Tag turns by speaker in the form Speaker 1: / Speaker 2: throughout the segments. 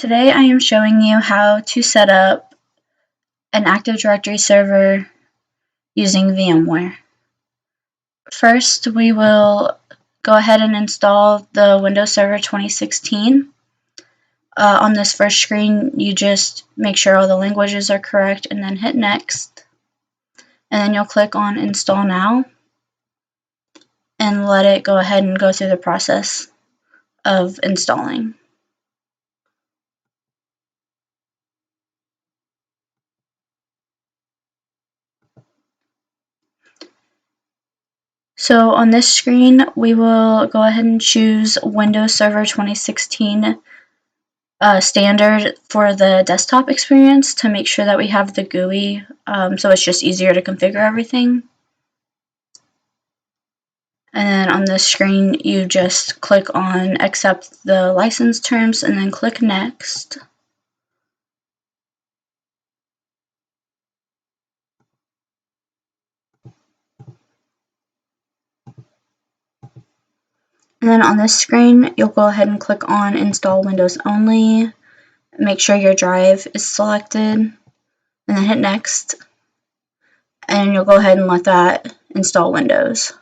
Speaker 1: Today I am showing you how to set up an Active Directory server using VMware. First, we will go ahead and install the Windows Server 2016. On this first screen, you just make sure all the languages are correct and then hit Next. And then you'll click on Install Now and let it go ahead and go through the process of installing. So on this screen, we will go ahead and choose Windows Server 2016 standard for the desktop experience to make sure that we have the GUI, so it's just easier to configure everything. And then on this screen, you just click on accept the license terms and then click next. And then on this screen, you'll go ahead and click on Install Windows Only. Make sure your drive is selected, and then hit Next. And you'll go ahead and let that install Windows.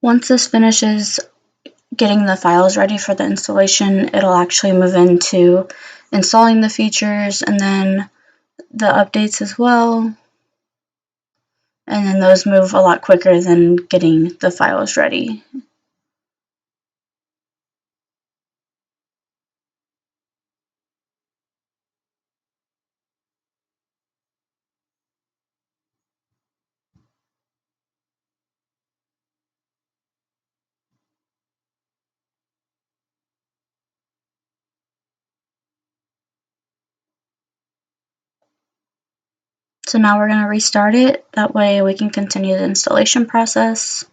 Speaker 1: Once this finishes getting the files ready for the installation, it'll actually move into installing the features and then the updates as well. And then those move a lot quicker than getting the files ready. So now we're going to restart it. That way we can continue the installation process.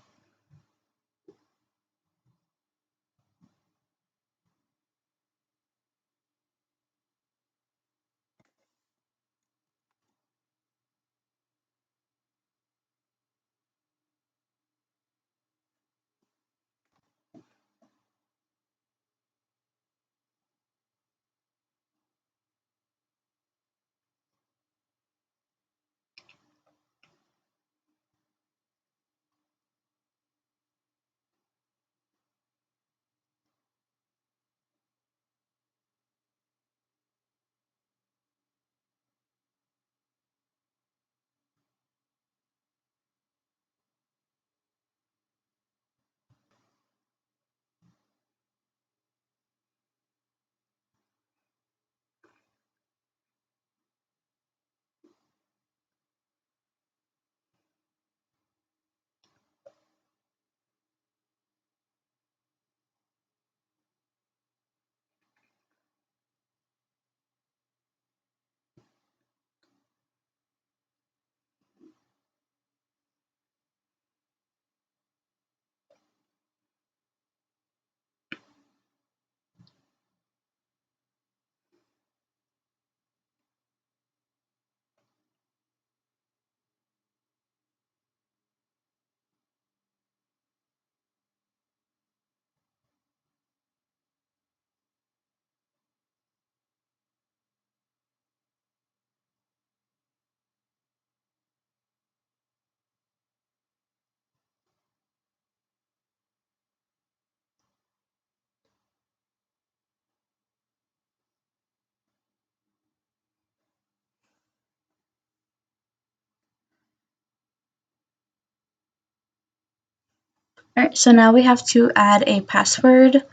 Speaker 1: Alright, so now we have to add a password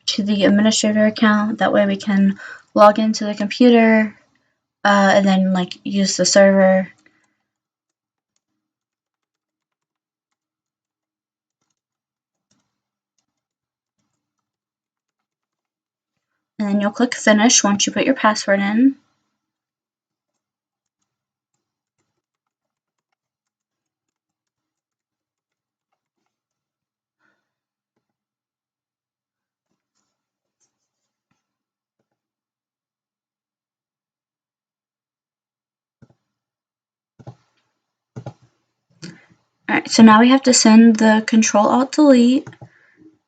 Speaker 1: to the administrator account. That way we can log into the computer and then use the server. And then you'll click finish once you put your password in. Alright, so now we have to send the Control-Alt-Delete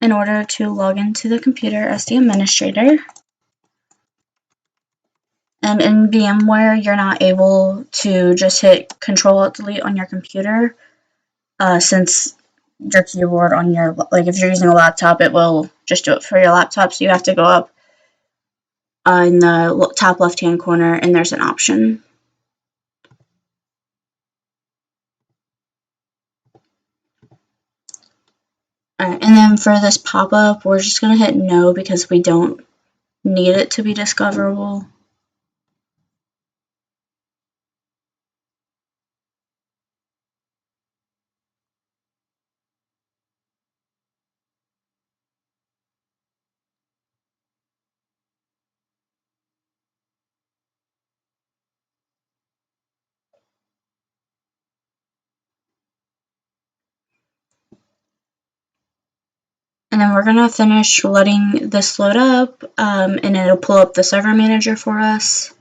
Speaker 1: in order to log into the computer as the administrator. And in VMware, you're not able to just hit Control-Alt-Delete on your computer, since your keyboard on your, if you're using a laptop, it will just do it for your laptop, so you have to go up in the top left-hand corner, and there's an option. Alright, and then for this pop-up, we're just going to hit no because we don't need it to be discoverable. And then we're going to finish letting this load up, and it'll pull up the server manager for us.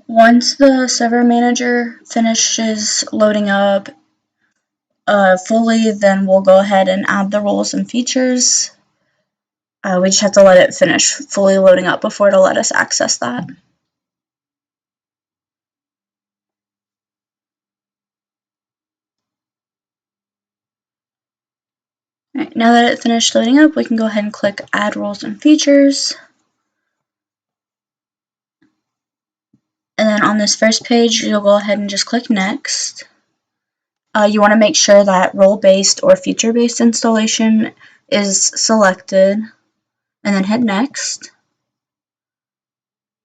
Speaker 1: Once the server manager finishes loading up fully, then we'll go ahead and add the roles and features. We just have to let it finish fully loading up before it'll let us access that. Alright, now that it finished loading up, we can go ahead and click Add Roles and Features. And then on this first page, you'll go ahead and just click Next. You want to make sure that role-based or feature-based installation is selected, and then hit Next.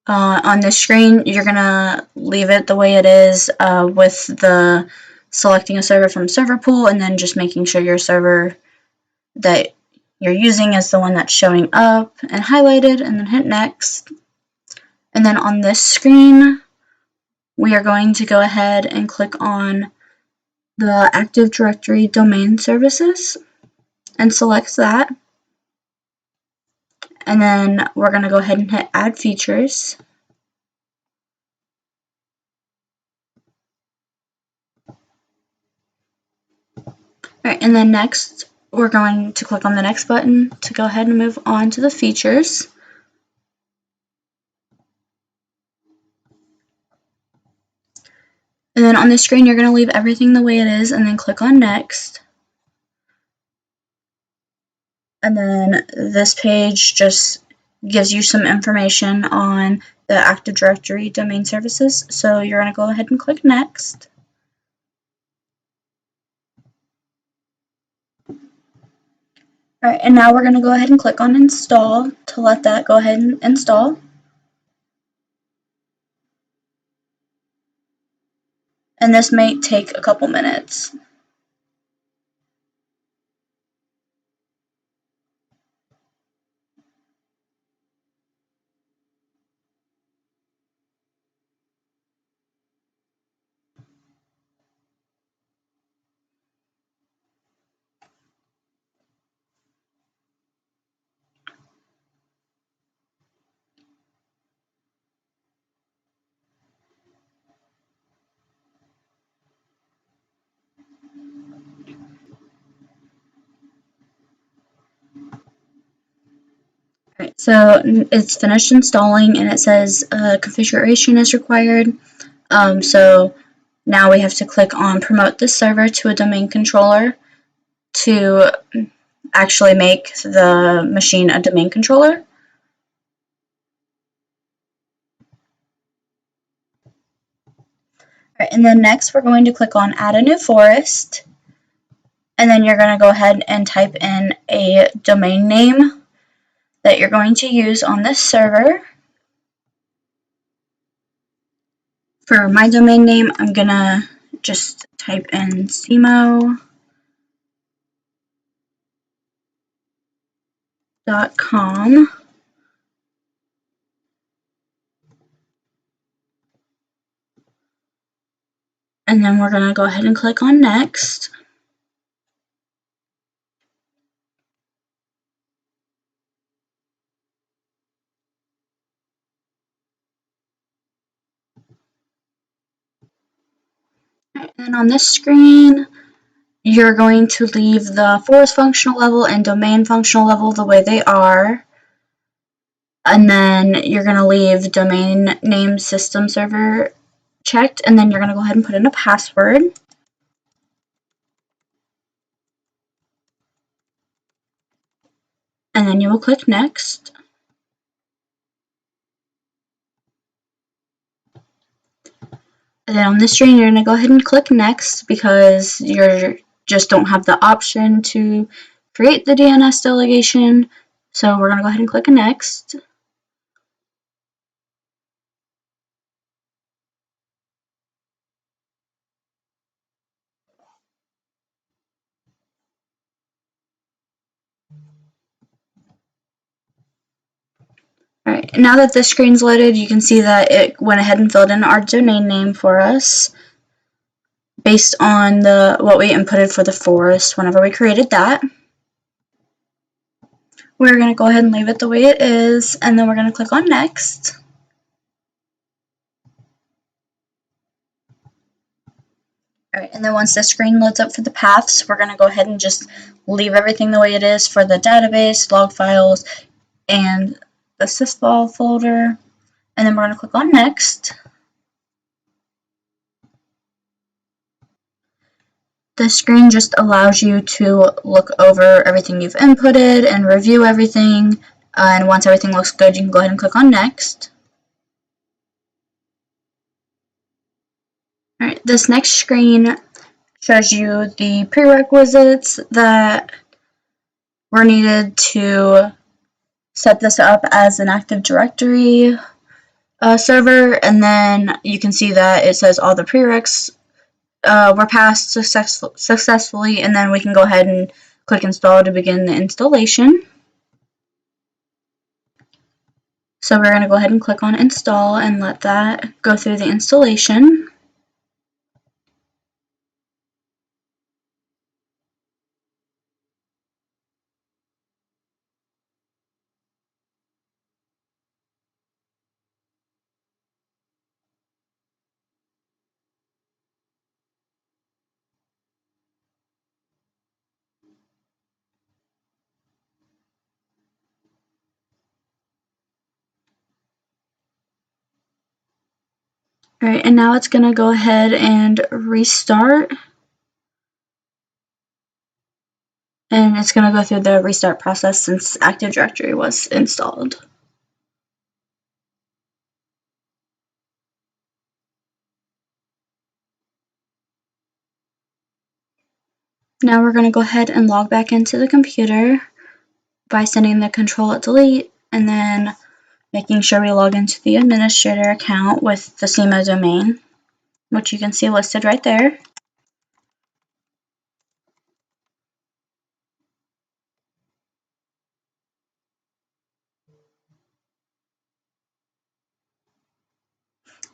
Speaker 1: On the screen, you're going to leave it the way it is with the selecting a server from server pool, and then just making sure your server that you're using is the one that's showing up and highlighted, and then hit Next. And then on this screen, we are going to go ahead and click on the Active Directory Domain Services and select that. And then we're going to go ahead and hit Add Features. Alright, and then next, we're going to click on the next button to go ahead and move on to the features. And then on the screen, you're going to leave everything the way it is and then click on Next. And then this page just gives you some information on the Active Directory Domain Services. So you're going to go ahead and click Next. Alright, and now we're going to go ahead and click on Install to let that go ahead and install. And this may take a couple minutes. Right, so it's finished installing and it says configuration is required. So now we have to click on promote this server to a domain controller to actually make the machine a domain controller. Right, and then next we're going to click on add a new forest, and then you're going to go ahead and type in a domain name that you're going to use on this server. For my domain name, I'm going to just type in cmo.com. And then we're going to go ahead and click on next. And on this screen, you're going to leave the forest functional level and domain functional level the way they are. And then you're going to leave domain name system server checked, and then you're going to go ahead and put in a password. And then you will click next. And then on this screen, you're going to go ahead and click next because you just don't have the option to create the DNS delegation. So we're going to go ahead and click next. Alright, now that the screen's loaded, you can see that it went ahead and filled in our domain name for us based on what we inputted for the forest whenever we created that. We're going to go ahead and leave it the way it is, and then we're going to click on next. Alright, and then once the screen loads up for the paths, we're going to go ahead and just leave everything the way it is for the database, log files, and the sysfile folder, and then we're going to click on next. The screen just allows you to look over everything you've inputted and review everything, and once everything looks good, you can go ahead and click on next. Alright, this next screen shows you the prerequisites that were needed to set this up as an Active Directory server, and then you can see that it says all the prereqs were passed successfully, and then we can go ahead and click install to begin the installation. So we're going to go ahead and click on install and let that go through the installation. Alright, and now it's going to go ahead and restart. And it's going to go through the restart process since Active Directory was installed. Now we're going to go ahead and log back into the computer by sending the Control-Delete and then making sure we log into the administrator account with the CMO domain, which you can see listed right there.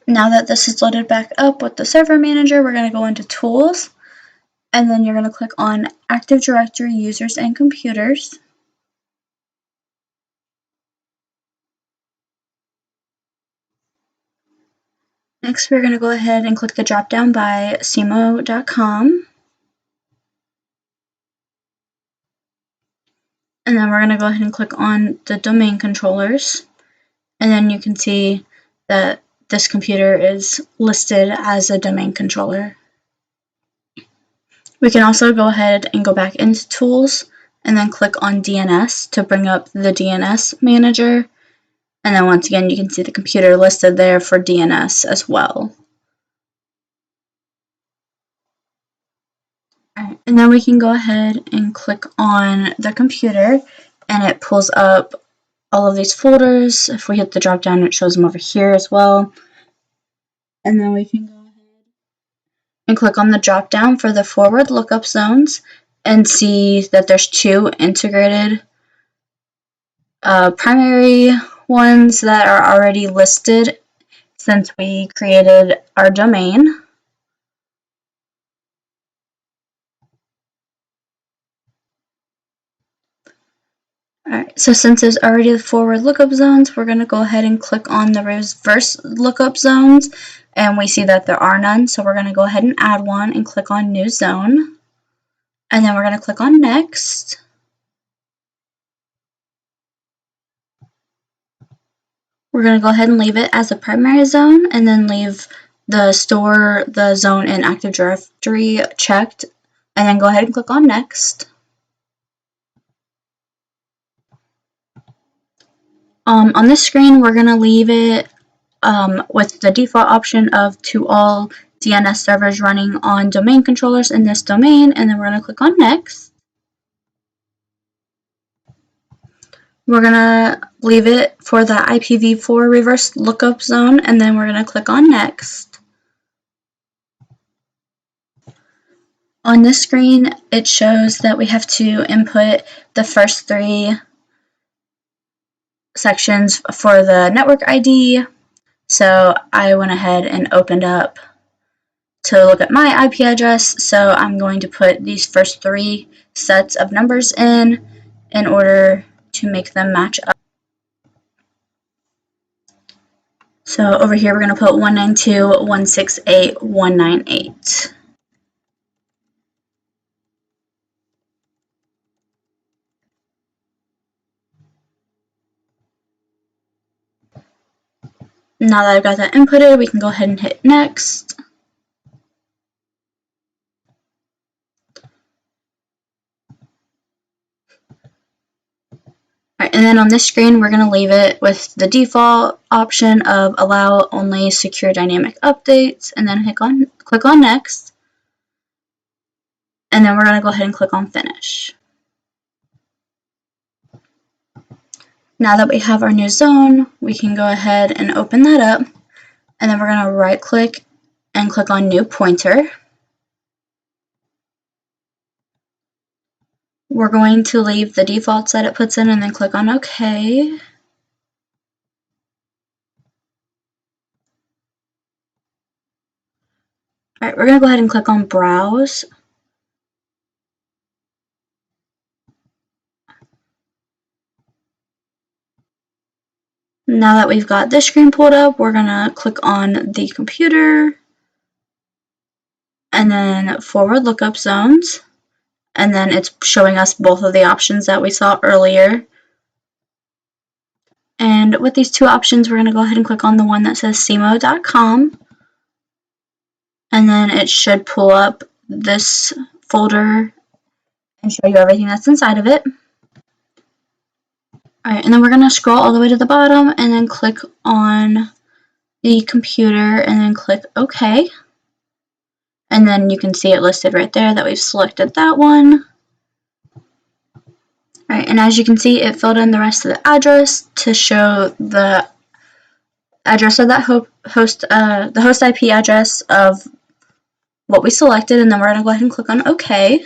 Speaker 1: Now that this is loaded back up with the server manager, we're going to go into Tools, and then you're going to click on Active Directory Users and Computers. Next, we're going to go ahead and click the drop down by cmo.com. And then we're going to go ahead and click on the domain controllers. And then you can see that this computer is listed as a domain controller. We can also go ahead and go back into Tools and then click on DNS to bring up the DNS manager. And then once again, you can see the computer listed there for DNS as well. Alright, and then we can go ahead and click on the computer and it pulls up all of these folders. If we hit the drop down, it shows them over here as well. And then we can go ahead and click on the drop down for the forward lookup zones and see that there's two integrated primary ones that are already listed since we created our domain. Alright, so since there's already the forward lookup zones, we're going to go ahead and click on the reverse lookup zones, and we see that there are none, so we're going to go ahead and add one and click on New Zone, and then we're going to click on Next. We're going to go ahead and leave it as a primary zone, and then leave the store the zone in Active Directory checked, and then go ahead and click on Next. On this screen, we're going to leave it with the default option of to all DNS servers running on domain controllers in this domain, and then we're going to click on Next. We're going to leave it for the IPv4 reverse lookup zone, and then we're going to click on Next. On this screen, it shows that we have to input the first three sections for the network ID. So I went ahead and opened up to look at my IP address. So I'm going to put these first three sets of numbers in order to make them match up. So over here we're going to put 192.168.198. Now that I've got that inputted, we can go ahead and hit Next. Alright, and then on this screen, we're going to leave it with the default option of allow only secure dynamic updates, and then click on Next. And then we're going to go ahead and click on Finish. Now that we have our new zone, we can go ahead and open that up, and then we're going to right click and click on New Pointer. We're going to leave the defaults that it puts in and then click on OK. Alright, we're going to go ahead and click on Browse. Now that we've got this screen pulled up, we're going to click on the computer and then forward lookup zones. And then it's showing us both of the options that we saw earlier. And with these two options, we're going to go ahead and click on the one that says cmo.com. And then it should pull up this folder and show you everything that's inside of it. Alright, and then we're going to scroll all the way to the bottom and then click on the computer and then click OK. And then you can see it listed right there that we've selected that one. Alright, and as you can see, it filled in the rest of the address to show the address of that the host IP address of what we selected, and then we're going to go ahead and click on OK.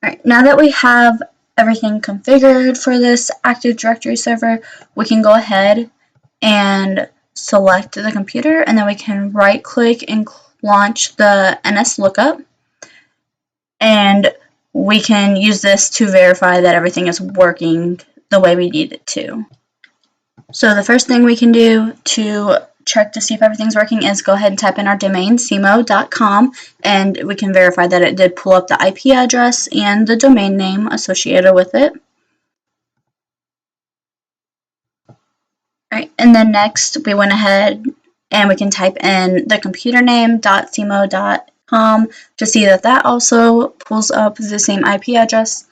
Speaker 1: Alright, now that we have everything configured for this Active Directory server, we can go ahead and select the computer, and then we can right click and launch the NS lookup, and we can use this to verify that everything is working the way we need it to. So the first thing we can do to check to see if everything's working is go ahead and type in our domain, cmo.com, and we can verify that it did pull up the IP address and the domain name associated with it. Alright, and then next we went ahead and we can type in the computer name .cmo.com to see that that also pulls up the same IP address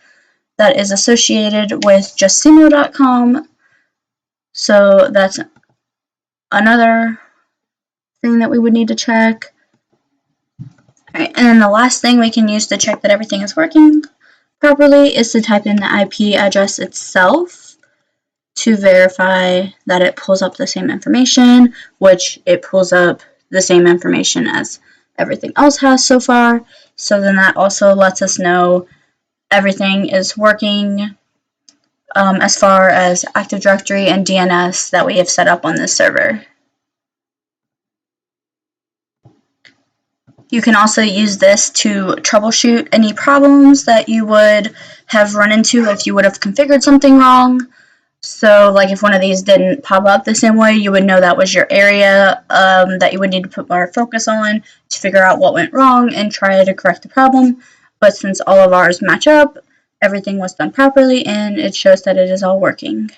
Speaker 1: that is associated with just cmo.com. So that's another thing that we would need to check. Alright, and then the last thing we can use to check that everything is working properly is to type in the IP address itself to verify that it pulls up the same information, which it pulls up the same information as everything else has so far. So then that also lets us know everything is working as far as Active Directory and DNS that we have set up on this server. You can also use this to troubleshoot any problems that you would have run into if you would have configured something wrong. So like if one of these didn't pop up the same way, you would know that was your area that you would need to put more focus on to figure out what went wrong and try to correct the problem. But since all of ours match up, everything was done properly and it shows that it is all working.